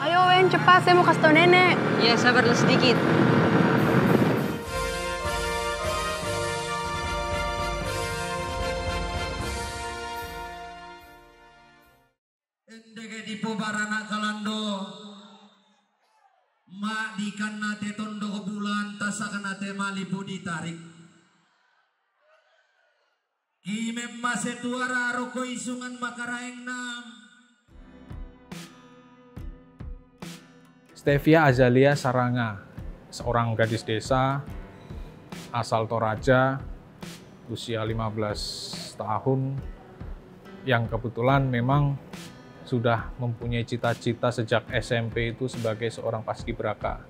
Ayo Wen, cepat, saya mau kasih tau nenek. Ya, sabarlah sedikit. Endege di pobarana kalando mak dikan nate tondo ke bulan tasakan nate malibu ditarik kimem mase tuara roko isungan makaraeng nam. Stevia Azalia Saranga, seorang gadis desa asal Toraja, usia 15 tahun, yang kebetulan memang sudah mempunyai cita-cita sejak SMP itu sebagai seorang paskibraka.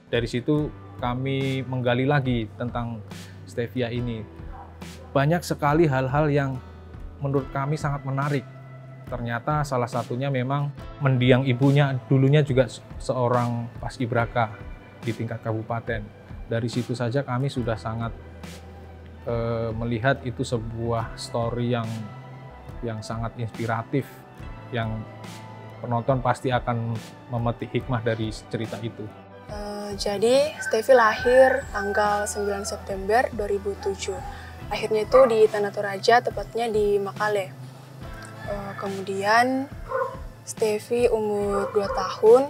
Dari situ kami menggali lagi tentang Stevia ini. Banyak sekali hal-hal yang menurut kami sangat menarik. Ternyata salah satunya memang mendiang ibunya dulunya juga seorang paskibraka di tingkat kabupaten. Dari situ saja kami sudah sangat melihat itu sebuah story yang sangat inspiratif, yang penonton pasti akan memetik hikmah dari cerita itu. Jadi Stevi lahir tanggal 9 September 2007. Lahirnya itu di Tanah Toraja, tepatnya di Makale. Kemudian Stevi umur 2 tahun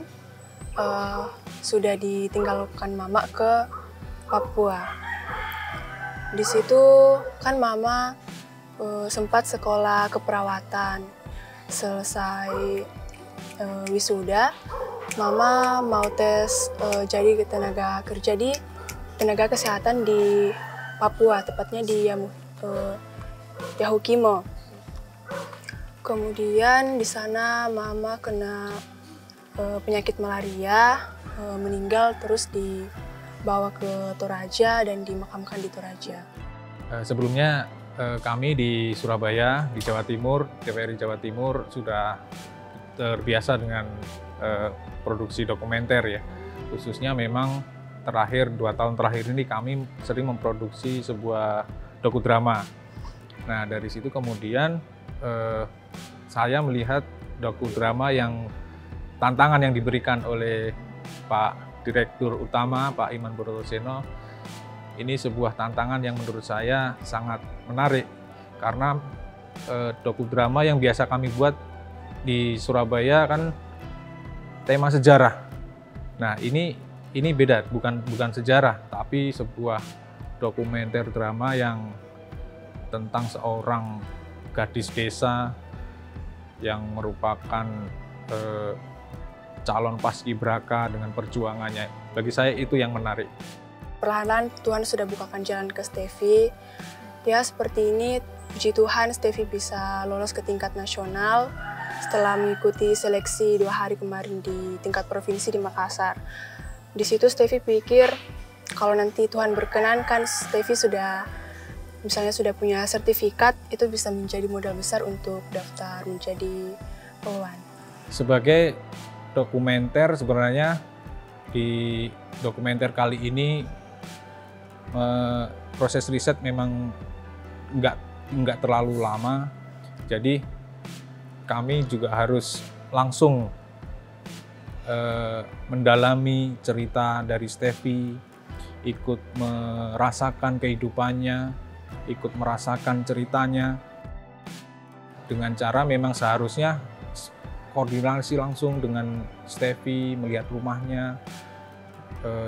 sudah ditinggalkan mama ke Papua. Di situ kan mama sempat sekolah keperawatan. Selesai wisuda, mama mau tes jadi tenaga kerja di tenaga kesehatan di Papua, tepatnya di Yahukimo. Kemudian di sana mama kena penyakit malaria, meninggal, terus dibawa ke Toraja dan dimakamkan di Toraja. Sebelumnya kami di Surabaya, di Jawa Timur, TVRI Jawa Timur sudah terbiasa dengan produksi dokumenter ya. Khususnya memang terakhir 2 tahun terakhir ini kami sering memproduksi sebuah dokudrama. Nah dari situ kemudian saya melihat dokudrama yang tantangan yang diberikan oleh Pak Direktur Utama, Pak Iman Boroseno. Ini sebuah tantangan yang menurut saya sangat menarik karena dokudrama yang biasa kami buat di Surabaya kan tema sejarah. Nah ini beda, bukan sejarah, tapi sebuah dokumenter drama yang tentang seorang gadis desa yang merupakan calon paskibraka dengan perjuangannya. Bagi saya itu yang menarik. Perlahan Tuhan sudah bukakan jalan ke Stevi. Ya seperti ini, puji Tuhan Stevi bisa lolos ke tingkat nasional setelah mengikuti seleksi 2 hari kemarin di tingkat provinsi di Makassar. Di situ Stevi pikir kalau nanti Tuhan berkenan kan Stevi sudah punya sertifikat, itu bisa menjadi modal besar untuk daftar menjadi poluan. Sebagai dokumenter sebenarnya di dokumenter kali ini proses riset memang nggak terlalu lama, jadi kami juga harus langsung mendalami cerita dari Stevi, ikut merasakan kehidupannya, ikut merasakan ceritanya, dengan cara memang seharusnya koordinasi langsung dengan Stevi, melihat rumahnya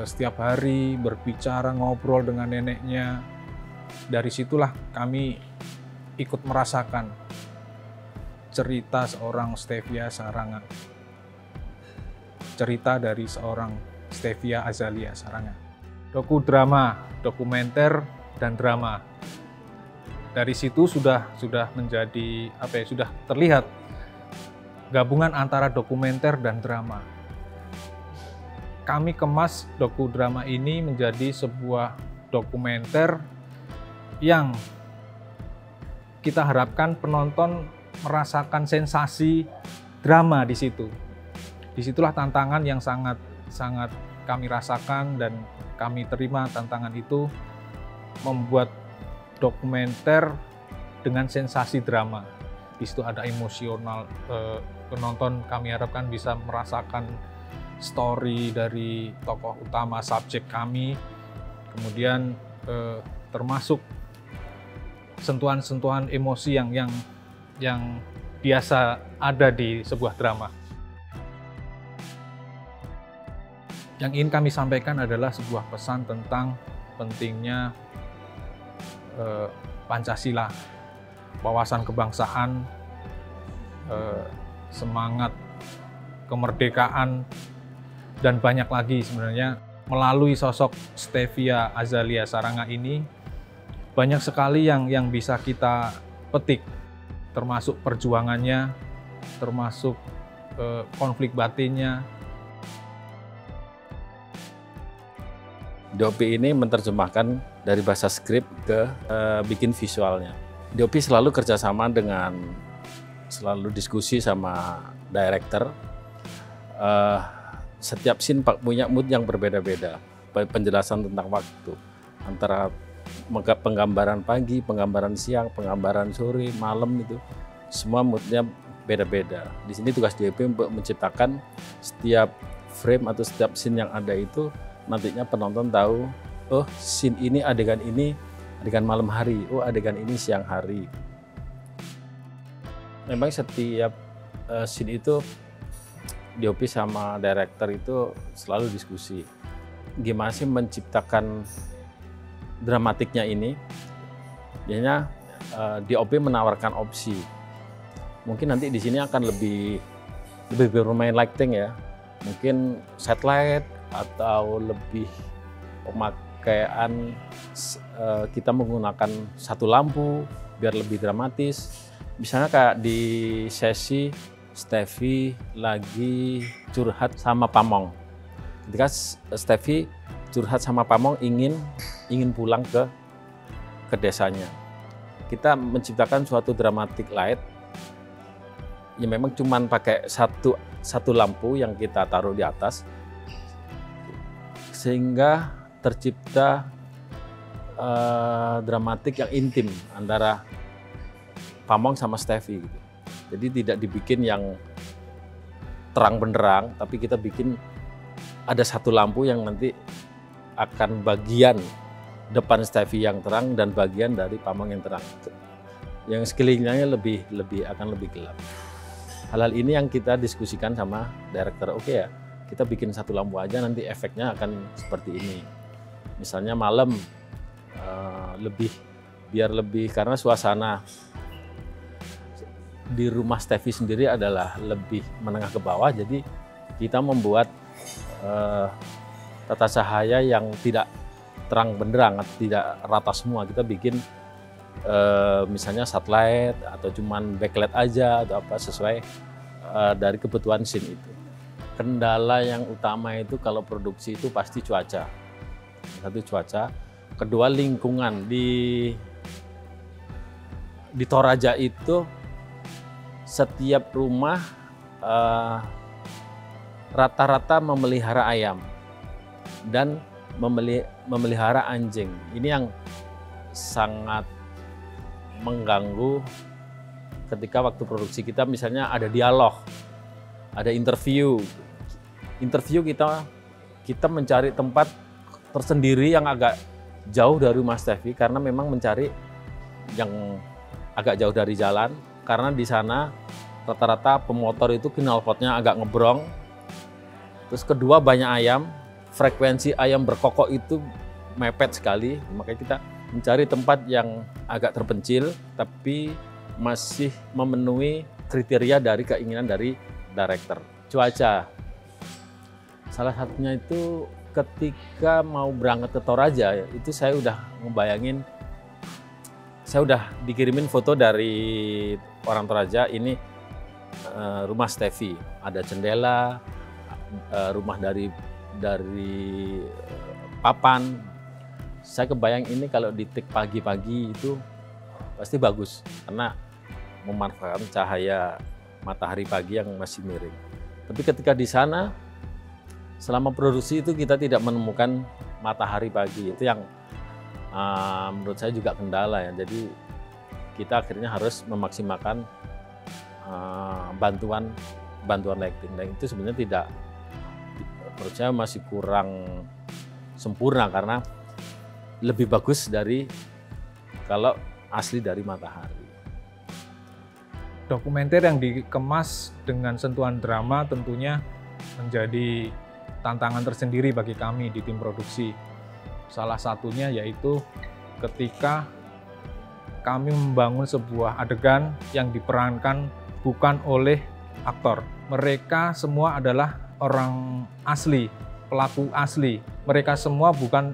setiap hari, berbicara, ngobrol dengan neneknya. Dari situlah kami ikut merasakan cerita seorang Stevia Saranga, cerita dari seorang Stevia Azalia Saranga. Dokudrama, dokumenter, dan drama. Dari situ sudah menjadi sudah terlihat gabungan antara dokumenter dan drama. Kami kemas dokudrama ini menjadi sebuah dokumenter yang kita harapkan penonton merasakan sensasi drama di situ. Disitulah tantangan yang sangat kami rasakan dan kami terima tantangan itu, membuat dokumenter dengan sensasi drama. Di situ ada emosional, penonton kami harapkan bisa merasakan story dari tokoh utama subjek kami, kemudian termasuk sentuhan-sentuhan emosi yang biasa ada di sebuah drama. Yang ingin kami sampaikan adalah sebuah pesan tentang pentingnya Pancasila, wawasan kebangsaan, semangat kemerdekaan, dan banyak lagi sebenarnya. Melalui sosok Stevia Azalia Saranga ini, banyak sekali yang bisa kita petik, termasuk perjuangannya, termasuk konflik batinnya. DOP ini menerjemahkan dari bahasa skrip ke bikin visualnya. DOP selalu kerjasama selalu diskusi sama director. Setiap scene punya mood yang berbeda-beda. Penjelasan tentang waktu, antara penggambaran pagi, penggambaran siang, penggambaran sore, malam itu semua moodnya beda-beda. Di sini tugas DOP untuk menciptakan setiap frame atau setiap scene yang ada itu nantinya penonton tahu, oh scene ini adegan malam hari, oh adegan ini siang hari. Memang setiap scene itu DOP sama director itu selalu diskusi. Gimana sih menciptakan dramatiknya ini? Biasanya DOP menawarkan opsi. Mungkin nanti di sini akan lebih bermain lighting ya. Mungkin satellite atau lebih pemakaian kita menggunakan satu lampu biar lebih dramatis. Misalnya kayak di sesi Stevie lagi curhat sama Pamong. Ketika Stevie curhat sama Pamong ingin pulang ke desanya. Kita menciptakan suatu dramatic light yang memang cuma pakai satu lampu yang kita taruh di atas, sehingga tercipta dramatik yang intim antara Pamong sama Stevie gitu. Jadi tidak dibikin yang terang benderang, tapi kita bikin ada satu lampu yang nanti akan bagian depan Stevie yang terang dan bagian dari Pamong yang terang. Yang sekelilingnya akan lebih gelap. Hal-hal ini yang kita diskusikan sama director. Oke ya, kita bikin satu lampu aja, nanti efeknya akan seperti ini. Misalnya malam biar lebih karena suasana di rumah Stevie sendiri adalah lebih menengah ke bawah, jadi kita membuat tata cahaya yang tidak terang benderang, tidak rata semua. Kita bikin misalnya satellite atau cuman backlight aja atau apa sesuai dari kebutuhan scene itu. Kendala yang utama itu kalau produksi itu pasti cuaca. Satu cuaca, kedua lingkungan. Di Toraja itu setiap rumah rata-rata memelihara ayam dan memelihara anjing. Ini yang sangat mengganggu ketika waktu produksi kita, misalnya ada dialog, ada interview kita mencari tempat tersendiri yang agak jauh dari rumah Stevie karena memang mencari yang agak jauh dari jalan, karena di sana rata-rata pemotor itu knalpotnya agak ngebrong. Terus kedua, banyak ayam, frekuensi ayam berkokok itu mepet sekali, makanya kita mencari tempat yang agak terpencil tapi masih memenuhi kriteria dari keinginan dari director. Cuaca, salah satunya itu ketika mau berangkat ke Toraja, itu saya udah ngebayangin, saya udah dikirimin foto dari orang Toraja, ini rumah Stevie, ada jendela, rumah dari papan. Saya kebayang ini kalau di-take pagi-pagi itu pasti bagus karena memanfaatkan cahaya matahari pagi yang masih miring. Tapi ketika di sana selama produksi itu kita tidak menemukan matahari pagi, itu yang menurut saya juga kendala ya. Jadi kita akhirnya harus memaksimalkan bantuan lighting. Dan itu sebenarnya menurut saya masih kurang sempurna karena lebih bagus dari kalau asli dari matahari. Dokumenter yang dikemas dengan sentuhan drama tentunya menjadi tantangan tersendiri bagi kami di tim produksi. Salah satunya yaitu ketika kami membangun sebuah adegan yang diperankan bukan oleh aktor. Mereka semua adalah orang asli, pelaku asli. Mereka semua bukan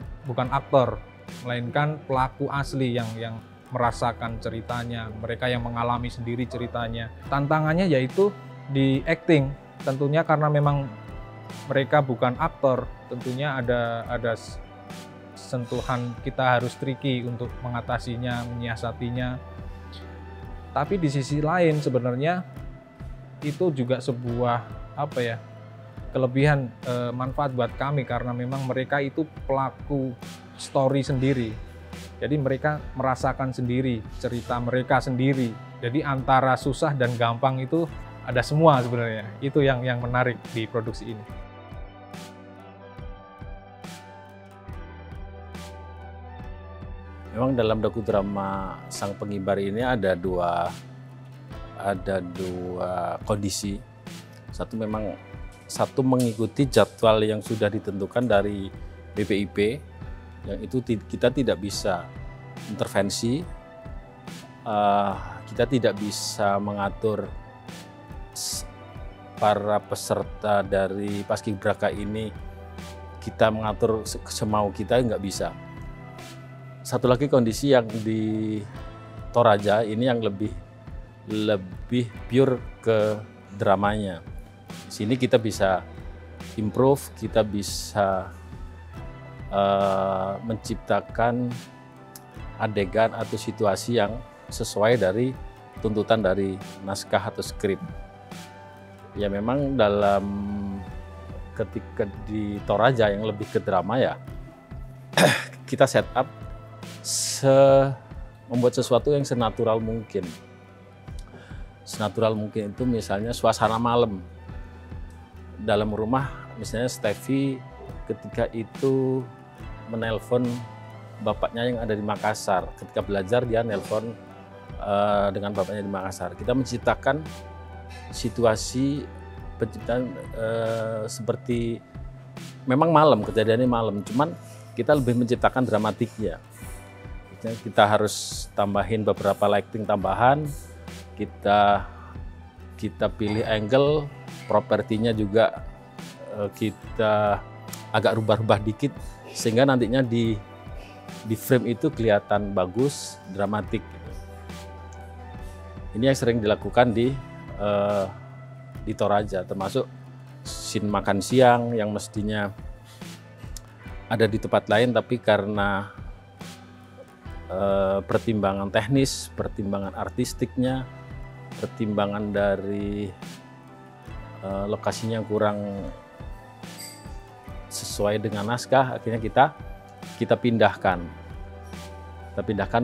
aktor, melainkan pelaku asli yang merasakan ceritanya, mereka yang mengalami sendiri ceritanya. Tantangannya yaitu di acting, tentunya karena memang mereka bukan aktor, tentunya ada sentuhan kita harus tricky untuk mengatasinya, menyiasatinya. Tapi di sisi lain sebenarnya itu juga sebuah kelebihan, manfaat buat kami karena memang mereka itu pelaku story sendiri. Jadi mereka merasakan sendiri, cerita mereka sendiri. Jadi antara susah dan gampang itu ada semua sebenarnya. Itu yang menarik di produksi ini. Memang dalam dokudrama Sang Pengibar ini ada dua kondisi. Satu mengikuti jadwal yang sudah ditentukan dari BPIP, yang itu kita tidak bisa intervensi, kita tidak bisa mengatur para peserta dari Paskibraka ini, kita mengatur semau kita, nggak bisa. Satu lagi kondisi yang di Toraja ini yang lebih pure ke dramanya. Di sini kita bisa improve, kita bisa menciptakan adegan atau situasi yang sesuai dari tuntutan dari naskah atau skrip. Ya memang dalam ketika di Toraja yang lebih ke drama ya kita set up membuat sesuatu yang senatural mungkin. Senatural mungkin itu misalnya suasana malam dalam rumah, misalnya Steffi ketika itu menelpon bapaknya yang ada di Makassar. Ketika belajar dia nelpon dengan bapaknya di Makassar. Kita menciptakan situasi penciptaan seperti memang malam, kejadiannya malam, cuman kita lebih menciptakan dramatiknya. Kita harus tambahin beberapa lighting tambahan, kita pilih angle, propertinya juga kita agak rubah-rubah dikit sehingga nantinya di frame itu kelihatan bagus, dramatik. Ini yang sering dilakukan di Toraja, termasuk scene makan siang yang mestinya ada di tempat lain, tapi karena pertimbangan teknis, pertimbangan artistiknya, pertimbangan dari lokasinya kurang sesuai dengan naskah, akhirnya kita pindahkan. Kita pindahkan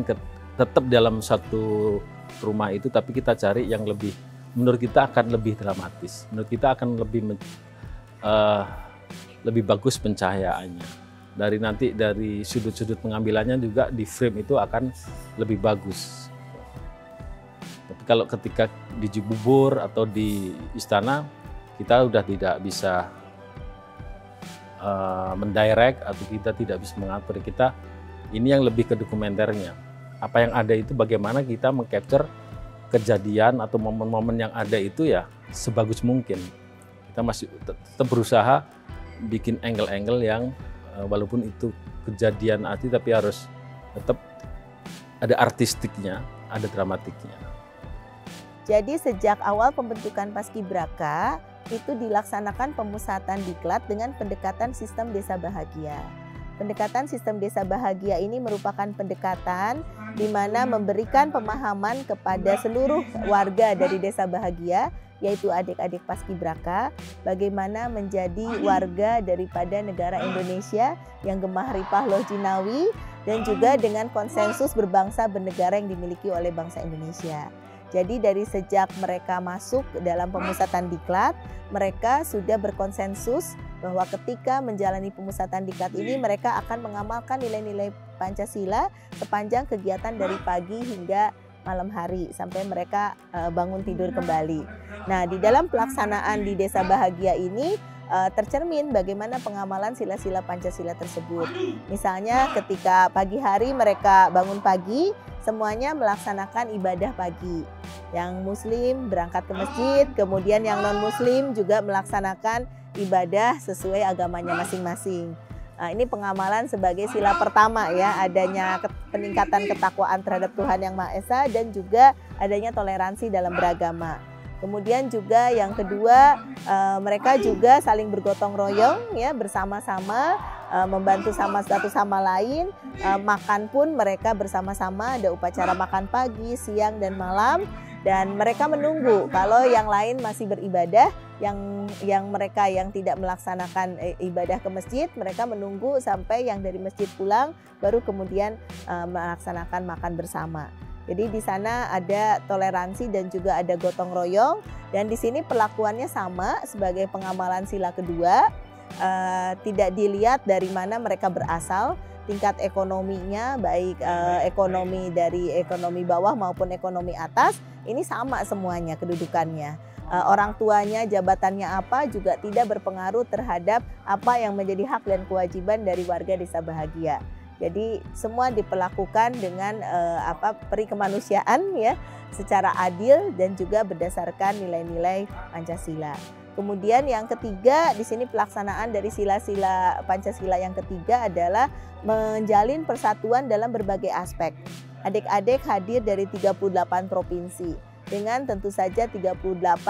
tetap dalam satu rumah itu, tapi kita cari yang lebih, menurut kita akan lebih dramatis, menurut kita akan lebih bagus pencahayaannya. Dari sudut-sudut pengambilannya juga di frame itu akan lebih bagus. Tapi kalau ketika di Cibubur atau di istana, kita udah tidak bisa mendirect atau kita tidak bisa mengatur. Kita ini yang lebih ke dokumenternya. Apa yang ada itu bagaimana kita mengcapture kejadian atau momen-momen yang ada itu ya sebagus mungkin. Kita masih tetap berusaha bikin angle-angle yang walaupun itu kejadian asli tapi harus tetap ada artistiknya, ada dramatiknya. Jadi sejak awal pembentukan Paskibraka itu dilaksanakan pemusatan diklat dengan pendekatan sistem desa bahagia. Pendekatan sistem desa bahagia ini merupakan pendekatan di mana memberikan pemahaman kepada seluruh warga dari desa bahagia, yaitu adik-adik Paskibraka, bagaimana menjadi warga daripada negara Indonesia yang gemah ripah loh jinawi dan juga dengan konsensus berbangsa bernegara yang dimiliki oleh bangsa Indonesia. Jadi dari sejak mereka masuk dalam pemusatan diklat, mereka sudah berkonsensus bahwa ketika menjalani pemusatan diklat ini mereka akan mengamalkan nilai-nilai Pancasila sepanjang kegiatan dari pagi hingga malam hari sampai mereka bangun tidur kembali. Nah, di dalam pelaksanaan di Desa Bahagia ini tercermin bagaimana pengamalan sila-sila Pancasila tersebut. Misalnya ketika pagi hari mereka bangun pagi, semuanya melaksanakan ibadah pagi. Yang Muslim berangkat ke masjid, kemudian yang non-Muslim juga melaksanakan ibadah sesuai agamanya masing-masing. Nah, ini pengamalan sebagai sila pertama ya, adanya peningkatan ketakwaan terhadap Tuhan Yang Maha Esa dan juga adanya toleransi dalam beragama. Kemudian juga yang kedua, mereka juga saling bergotong royong ya, bersama-sama membantu satu sama lain. Makan pun mereka bersama-sama, ada upacara makan pagi, siang dan malam. Dan mereka menunggu kalau yang lain masih beribadah, yang mereka yang tidak melaksanakan ibadah ke masjid, mereka menunggu sampai yang dari masjid pulang, baru kemudian melaksanakan makan bersama. Jadi di sana ada toleransi dan juga ada gotong royong, dan di sini perlakuannya sama sebagai pengamalan sila kedua. Tidak dilihat dari mana mereka berasal, tingkat ekonominya baik ekonomi dari ekonomi bawah maupun ekonomi atas, ini sama semuanya kedudukannya. Orang tuanya, jabatannya apa juga tidak berpengaruh terhadap apa yang menjadi hak dan kewajiban dari warga Desa Bahagia. Jadi semua diperlakukan dengan peri kemanusiaan ya, secara adil dan juga berdasarkan nilai-nilai Pancasila. Kemudian yang ketiga, di sini pelaksanaan dari sila-sila Pancasila yang ketiga adalah menjalin persatuan dalam berbagai aspek. Adik-adik hadir dari 38 provinsi dengan tentu saja 38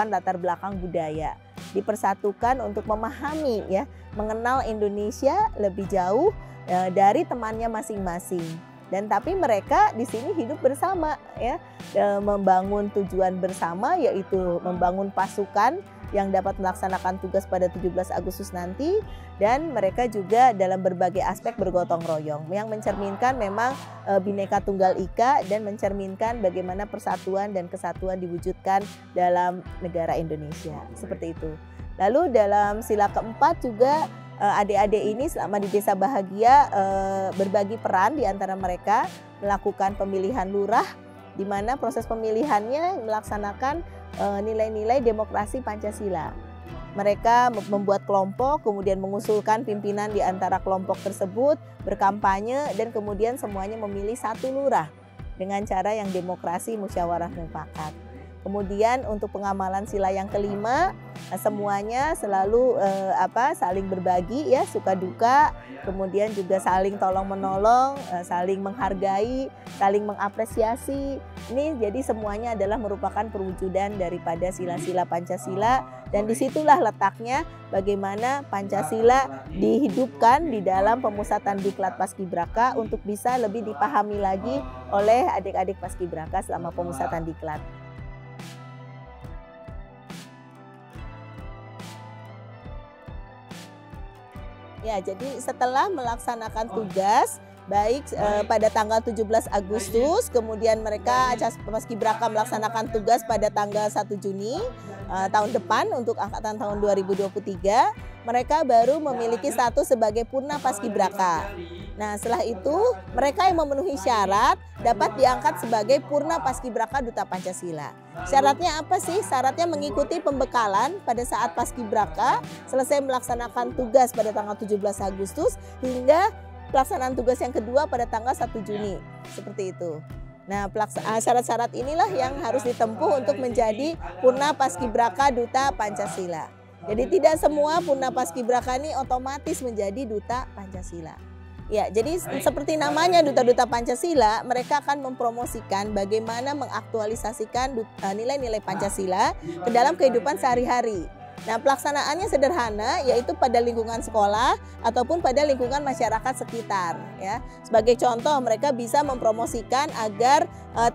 latar belakang budaya. Dipersatukan untuk memahami ya, mengenal Indonesia lebih jauh dari temannya masing-masing. Dan tapi mereka di sini hidup bersama ya, membangun tujuan bersama, yaitu membangun pasukan yang dapat melaksanakan tugas pada 17 Agustus nanti, dan mereka juga dalam berbagai aspek bergotong royong yang mencerminkan memang Bhinneka Tunggal Ika dan mencerminkan bagaimana persatuan dan kesatuan diwujudkan dalam negara Indonesia. Seperti itu. Lalu dalam sila keempat juga adik-adik ini selama di Desa Bahagia berbagi peran di antara mereka melakukan pemilihan lurah, di mana proses pemilihannya melaksanakan nilai-nilai demokrasi Pancasila. Mereka membuat kelompok, kemudian mengusulkan pimpinan di antara kelompok tersebut, berkampanye, dan kemudian semuanya memilih satu lurah dengan cara yang demokrasi musyawarah mufakat. Kemudian untuk pengamalan sila yang kelima, semuanya selalu saling berbagi ya, suka duka, kemudian juga saling tolong menolong, saling menghargai, saling mengapresiasi. Ini jadi semuanya adalah merupakan perwujudan daripada sila-sila Pancasila, dan disitulah letaknya bagaimana Pancasila dihidupkan di dalam pemusatan diklat Paskibraka untuk bisa lebih dipahami lagi oleh adik-adik Paskibraka selama pemusatan diklat. Ya, jadi setelah melaksanakan tugas baik pada tanggal 17 Agustus, kemudian mereka Paskibraka melaksanakan tugas pada tanggal 1 Juni tahun depan untuk angkatan tahun 2023, mereka baru memiliki status sebagai Purna Paskibraka. Nah, setelah itu mereka yang memenuhi syarat dapat diangkat sebagai Purna Paskibraka Duta Pancasila. Syaratnya apa sih? Syaratnya mengikuti pembekalan pada saat Paskibraka, selesai melaksanakan tugas pada tanggal 17 Agustus hingga pelaksanaan tugas yang kedua pada tanggal 1 Juni. Seperti itu. Nah, syarat-syarat inilah yang harus ditempuh untuk menjadi Purna Paskibraka Duta Pancasila. Jadi tidak semua Purna Paskibraka ini otomatis menjadi Duta Pancasila. Ya, jadi seperti namanya Duta-Duta Pancasila, mereka akan mempromosikan bagaimana mengaktualisasikan nilai-nilai Pancasila ke dalam kehidupan sehari-hari. Nah, pelaksanaannya sederhana, yaitu pada lingkungan sekolah ataupun pada lingkungan masyarakat sekitar. Ya, sebagai contoh, mereka bisa mempromosikan agar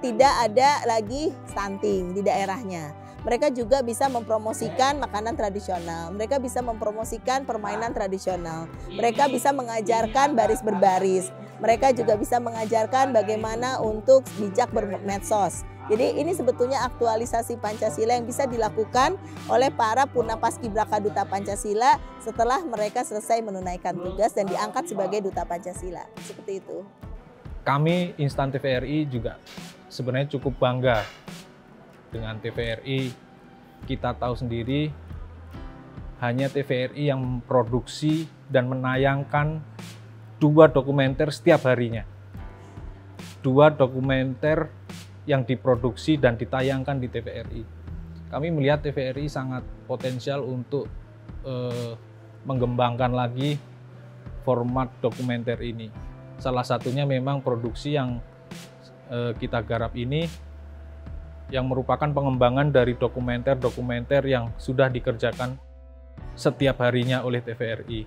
tidak ada lagi stunting di daerahnya. Mereka juga bisa mempromosikan makanan tradisional. Mereka bisa mempromosikan permainan tradisional. Mereka bisa mengajarkan baris berbaris. Mereka juga bisa mengajarkan bagaimana untuk bijak bermedsos. Jadi ini sebetulnya aktualisasi Pancasila yang bisa dilakukan oleh para Purna Paskibraka Duta Pancasila setelah mereka selesai menunaikan tugas dan diangkat sebagai Duta Pancasila. Seperti itu. Kami Instan TVRI juga sebenarnya cukup bangga dengan TVRI. Kita tahu sendiri hanya TVRI yang memproduksi dan menayangkan 2 dokumenter setiap harinya. 2 dokumenter yang diproduksi dan ditayangkan di TVRI. Kami melihat TVRI sangat potensial untuk mengembangkan lagi format dokumenter ini. Salah satunya memang produksi yang kita garap ini yang merupakan pengembangan dari dokumenter-dokumenter yang sudah dikerjakan setiap harinya oleh TVRI.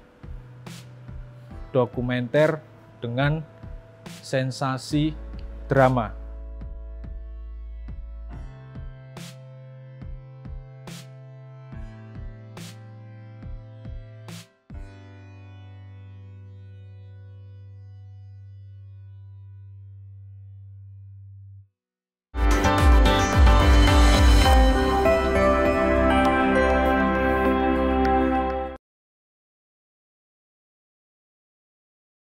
Dokumenter dengan sensasi drama.